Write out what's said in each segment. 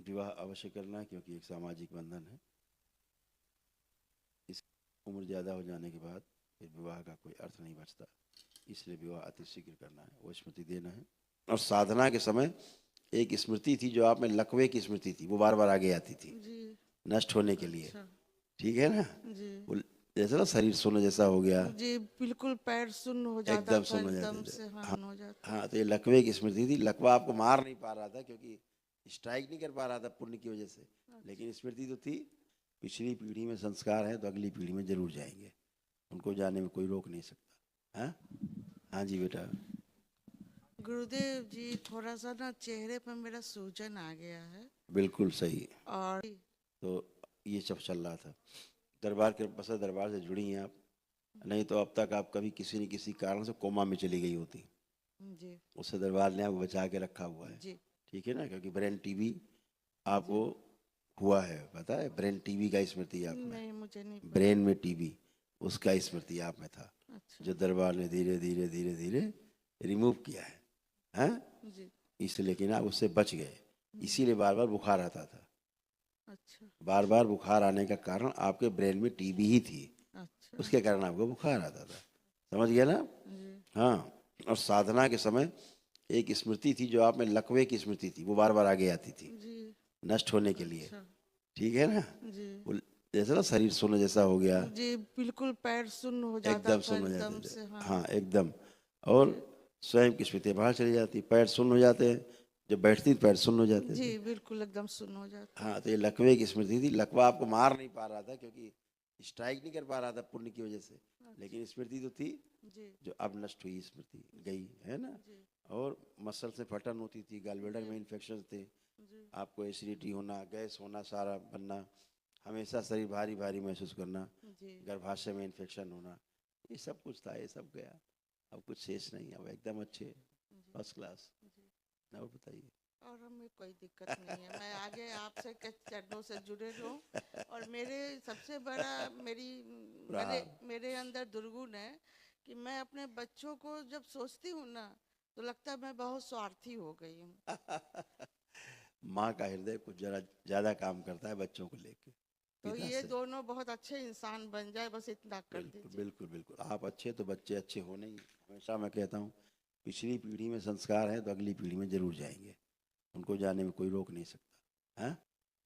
विवाह अवश्य करना है क्योंकि एक सामाजिक बंधन है। इस उम्र ज़्यादा हो जाने के बाद फिर विवाह का कोई अर्थ नहीं बचता, इसलिए विवाह अति शीघ्र करना है, वो स्मृति देना है। और साधना के समय एक स्मृति थी जो आप में लकवे की स्मृति थी, वो बार बार आगे आती थी जी। नष्ट होने के लिए। अच्छा। ठीक है ना? जी। वो जैसे ना शरीर सुन्न जैसा हो गया, जी, बिल्कुल पैर सुन्न हो जाता एकदम था, सुन्न हो एकदम जाते थे। से हाँ, हाँ हो जाता। हाँ, तो ये लकवे की स्मृति थी। लकवा आपको मार नहीं पा रहा था क्योंकि स्ट्राइक नहीं कर पा रहा था पुण्य की वजह से, लेकिन स्मृति तो थी। पिछली पीढ़ी में संस्कार है तो अगली पीढ़ी में जरूर जाएंगे, उनको जाने में कोई रोक नहीं सकता। हाँ, हाँ जी बेटा। गुरुदेव जी, थोड़ा सा ना चेहरे पर मेरा सूजन आ गया है। बिल्कुल सही। और तो ये सब चल रहा था। दरबार के बस दरबार से जुड़ी हैं आप, नहीं तो अब तक आप कभी किसी न किसी कारण से कोमा में चली गई होती। जी। उससे दरबार ने आपको बचा के रखा हुआ है। जी। ठीक है ना? क्योंकि ब्रेन टीबी आपको हुआ है, पता है? ब्रेन टीबी का स्मृति आप में, नहीं, मुझे नहीं ब्रेन पता। में टीबी, उसका स्मृति आप में था, अच्छा। जो दरबार ने धीरे धीरे धीरे धीरे रिमूव किया है। हैं? जी। इसलिए, लेकिन आप उससे बच गए, इसीलिए बार बार बुखार आता था। अच्छा। बार बार बुखार आने का कारण आपके ब्रेन में टीबी ही थी, अच्छा। उसके कारण आपको बुखार आता था। समझ गया ना? जी। हाँ। और साधना के समय एक स्मृति थी जो आप में लकवे की स्मृति थी, वो बार बार आगे आती थी जी। नष्ट होने के लिए। अच्छा। ठीक है ना? जी। वो जैसे ना शरीर सुन्न जैसा हो गया, जी, बिल्कुल पैर सुन्न हो जाता एकदम था, सुन्न हो एकदम जाते थे। से हाँ। हाँ, एकदम। और जी। स्वयं की स्मृति बाहर चली जाती, पैर सुन्न हो जाते हैं, जब बैठती तो पैर सुन्न हो जाते जी, थे। बिल्कुल एकदम सुन्न हो जाता। हाँ, तो ये लकवे की स्मृति थी। लकवा आपको मार नहीं पा रहा था क्योंकि स्ट्राइक नहीं कर पा रहा था पुण्य की वजह से, लेकिन स्मृति तो थी, जी। जो अब नष्ट हुई, स्मृति गई है ना? जी। और मसल से फटन होती थी, गलब्लैडर जी। में इन्फेक्शन थे, जी। आपको एसिडिटी होना, गैस होना, सारा बनना, हमेशा शरीर भारी भारी महसूस करना, जी। गर्भाशय में इन्फेक्शन होना, ये सब कुछ था, ये सब गया। अब कुछ शेष नहीं, अब एकदम अच्छे, फर्स्ट क्लास। जी। और बताइए। और हमें कोई दिक्कत नहीं है, मैं आगे आपसे के चरणों से जुड़े रहूं। और मेरे सबसे बड़ा मेरी मेरे प्रणाम। मेरे अंदर दुर्गुण है कि मैं अपने बच्चों को जब सोचती हूँ ना, तो लगता है मैं बहुत स्वार्थी हो गई हूँ। माँ का हृदय कुछ जरा ज्यादा काम करता है बच्चों को लेके तो पिता ये से। दोनों बहुत अच्छे इंसान बन जाए, बस इतना कर बिल्कुल दीजिए। बिल्कुल बिल्कुल, आप अच्छे तो बच्चे अच्छे होने ही। हमेशा मैं कहता हूँ, पिछली पीढ़ी में संस्कार है तो अगली पीढ़ी में जरूर जाएंगे, उनको जाने में कोई रोक नहीं सकता। हाँ,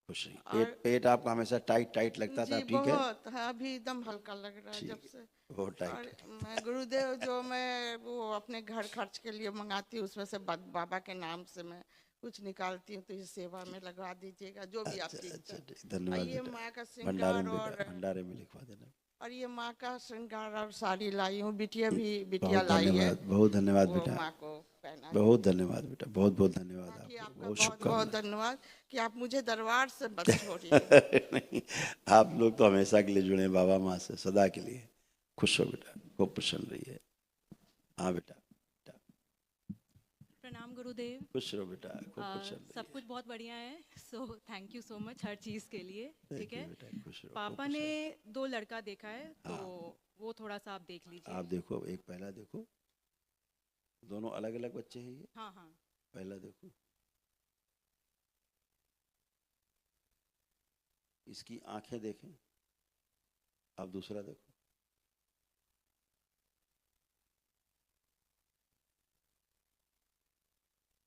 खुश रहिए। और पेट पेट आपका हमेशा टाइट टाइट लगता था, जी, ठीक है? बहुत हाँ, अभी एकदम हल्का लग रहा है जब ठीक से। है, बहुत टाइट और है, ठीक। मैं गुरुदेव जो मैं वो अपने घर खर्च के लिए मंगाती हूँ, उसमें से बाबा के नाम से मैं कुछ निकालती हूँ, तो इस सेवा में लगा दीजिएगा, जो भी अच्छा आपकी अच्छा, इच्छा। ठीक, और धन्यवाद ये बेटा। माँ का भंडारे श्रृंगार में बेटा, भंडारे में लिखवा देना। और ये माँ का श्रृंगार और साड़ी लाई हूँ, बिटिया बहुत लाई है, धन्यवाद, बहुत धन्यवाद वो बेटा। माँ को पहना दूँ। बहुत धन्यवाद बेटा, बहुत बहुत धन्यवाद बाकी आपको, आपका बहुत बहुत बहुत शुभकामनाएं। धन्यवाद कि आप मुझे दरबार से मत छोड़िए। नहीं, आप लोग तो हमेशा के लिए जुड़े हैं बाबा माँ से, सदा के लिए। खुश हो बेटा, खूब प्रसन्न रहिए। हाँ बेटा, बेटा, प्रणाम गुरुदेव। खुश रहो बेटा, खूब प्रसन्न सब रहिए। कुछ बहुत बढ़िया है, so thank you so much हर चीज़ के लिए। ठीक थैंक यू है। बेटा, खुश रहो, खूब पापा ने प्रसन्न। 2 लड़का देखा है, तो हाँ, वो थोड़ा सा आप देख लीजिए। आप देखो, एक पहला देखो, दोनों अलग अलग बच्चे हैं ये। हाँ हाँ। पहला देखो, इसकी आंखें देखें। अब दूसरा देखो,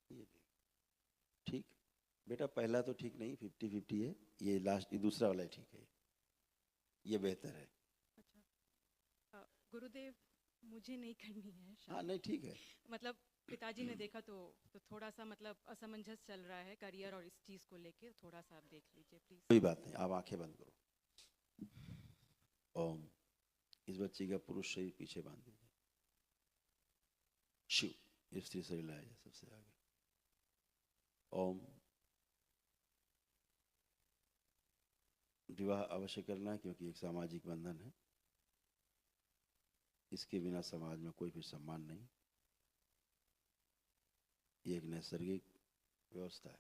ये देखो। ठीक बेटा, पहला तो ठीक नहीं, 50-50 है। ये लास्ट, ये दूसरा वाला ही ठीक है, ये बेहतर है। अच्छा। गुरुदेव, मुझे नहीं करनी है हाँ शादी। नहीं, ठीक है। मतलब पिताजी ने देखा तो थोड़ा सा मतलब असमंजस चल रहा है करियर और इस चीज़ को लेके, थोड़ा सा आप देख लीजिए प्लीज़। कोई बात नहीं, आप आंखें बंद करो। ओम। इस बच्चे का पुरुष शरीर पीछे बांध दीजिए। शिव। स्त्री शरीर लाया जाए सबसे आगे। ओम। विवाह अवश्य करना है क्योंकि एक सामाजिक बंधन है, इसके बिना समाज में कोई भी सम्मान नहीं। ये एक नैसर्गिक व्यवस्था है।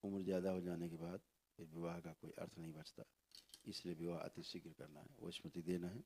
उम्र ज़्यादा हो जाने के बाद फिर विवाह का कोई अर्थ नहीं बचता, इसलिए विवाह अति शीघ्र करना है, वो स्मृति देना है।